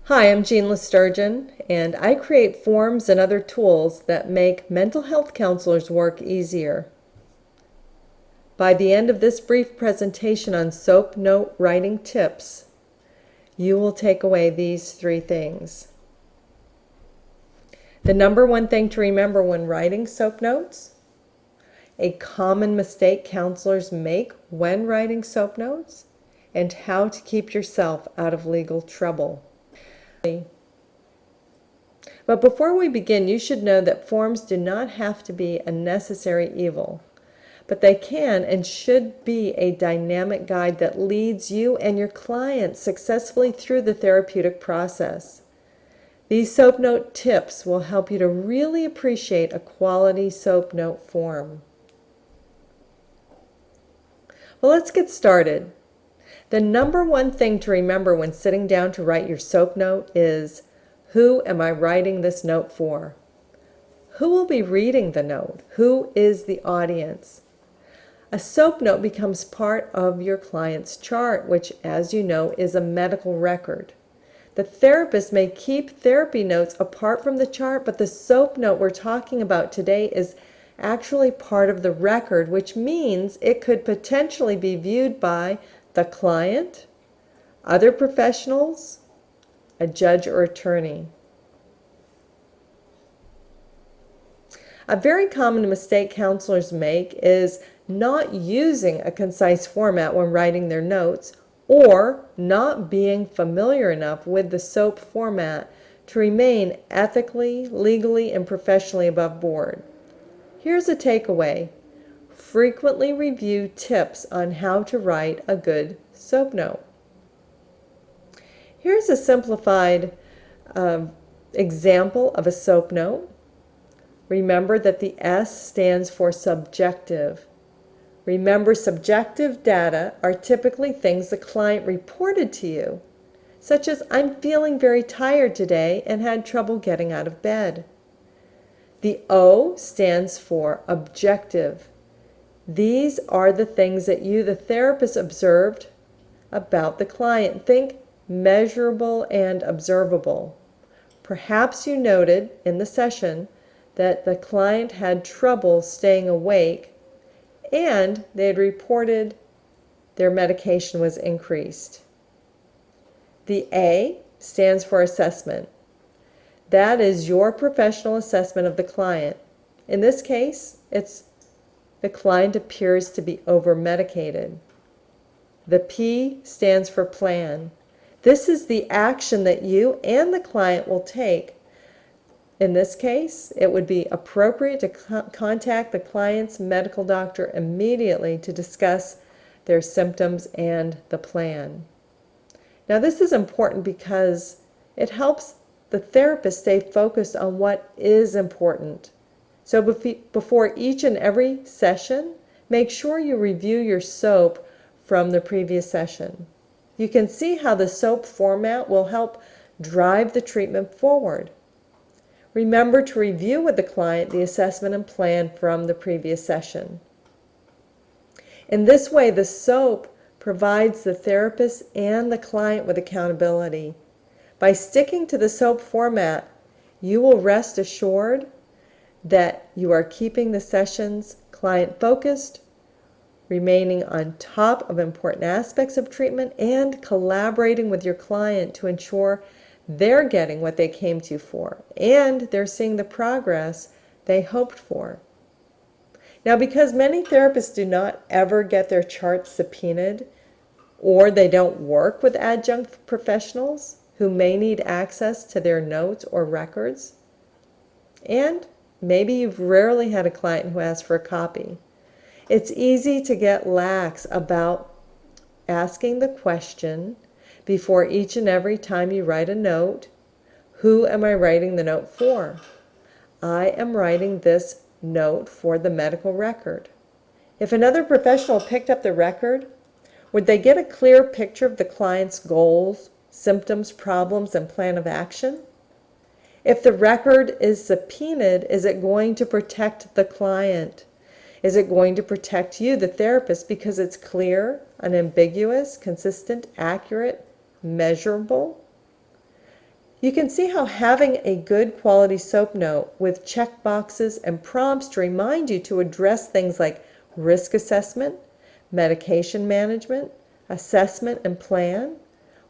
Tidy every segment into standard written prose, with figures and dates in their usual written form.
Hi, I'm LeStourgeon, and I create forms and other tools that make mental health counselors' work easier. By the end of this brief presentation on SOAP note writing tips, you will take away these three things. The number one thing to remember when writing SOAP notes, a common mistake counselors make when writing SOAP notes, and how to keep yourself out of legal trouble. But before we begin, you should know that forms do not have to be a necessary evil, but they can and should be a dynamic guide that leads you and your client successfully through the therapeutic process. These SOAP note tips will help you to really appreciate a quality SOAP note form. Well, let's get started. The number one thing to remember when sitting down to write your SOAP note is, who am I writing this note for? Who will be reading the note? Who is the audience? A SOAP note becomes part of your client's chart, which, as you know, is a medical record. The therapist may keep therapy notes apart from the chart, but the SOAP note we're talking about today is actually part of the record, which means it could potentially be viewed by the client, other professionals, a judge or attorney. A very common mistake counselors make is not using a concise format when writing their notes, or not being familiar enough with the SOAP format to remain ethically, legally, and professionally above board. Here's a takeaway. Frequently review tips on how to write a good SOAP note. Here's a simplified example of a SOAP note. Remember that the S stands for subjective. Remember, subjective data are typically things the client reported to you, such as, I'm feeling very tired today and had trouble getting out of bed. The O stands for objective. These are the things that you, the therapist, observed about the client. Think measurable and observable. Perhaps you noted in the session that the client had trouble staying awake and they had reported their medication was increased. The A stands for assessment. That is your professional assessment of the client. In this case, it's the client appears to be over-medicated. The P stands for plan. This is the action that you and the client will take. In this case, it would be appropriate to contact the client's medical doctor immediately to discuss their symptoms and the plan. Now, this is important because it helps the therapist stay focused on what is important. So before each and every session, make sure you review your SOAP from the previous session. You can see how the SOAP format will help drive the treatment forward. Remember to review with the client the assessment and plan from the previous session. In this way, the SOAP provides the therapist and the client with accountability. By sticking to the SOAP format, you will rest assured that you are keeping the sessions client-focused, remaining on top of important aspects of treatment, and collaborating with your client to ensure they're getting what they came to you for, and they're seeing the progress they hoped for. Now, because many therapists do not ever get their charts subpoenaed, or they don't work with adjunct professionals who may need access to their notes or records, and maybe you've rarely had a client who asks for a copy, it's easy to get lax about asking the question before each and every time you write a note, who am I writing the note for? I am writing this note for the medical record. If another professional picked up the record, would they get a clear picture of the client's goals, symptoms, problems, and plan of action? If the record is subpoenaed, is it going to protect the client? Is it going to protect you, the therapist, because it's clear, unambiguous, consistent, accurate, measurable? You can see how having a good quality SOAP note with check boxes and prompts to remind you to address things like risk assessment, medication management, assessment, and plan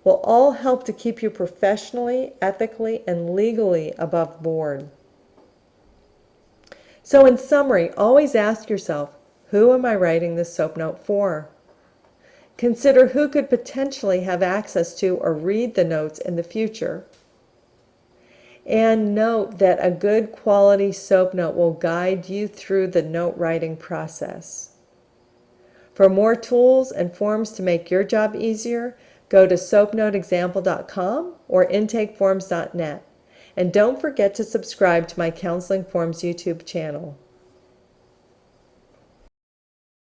will all help to keep you professionally, ethically, and legally above board. So in summary, always ask yourself, who am I writing this SOAP note for? Consider who could potentially have access to or read the notes in the future. And note that a good quality SOAP note will guide you through the note writing process. For more tools and forms to make your job easier, go to soapnoteexample.com or intakeforms.net. And don't forget to subscribe to my Counseling Forms YouTube channel.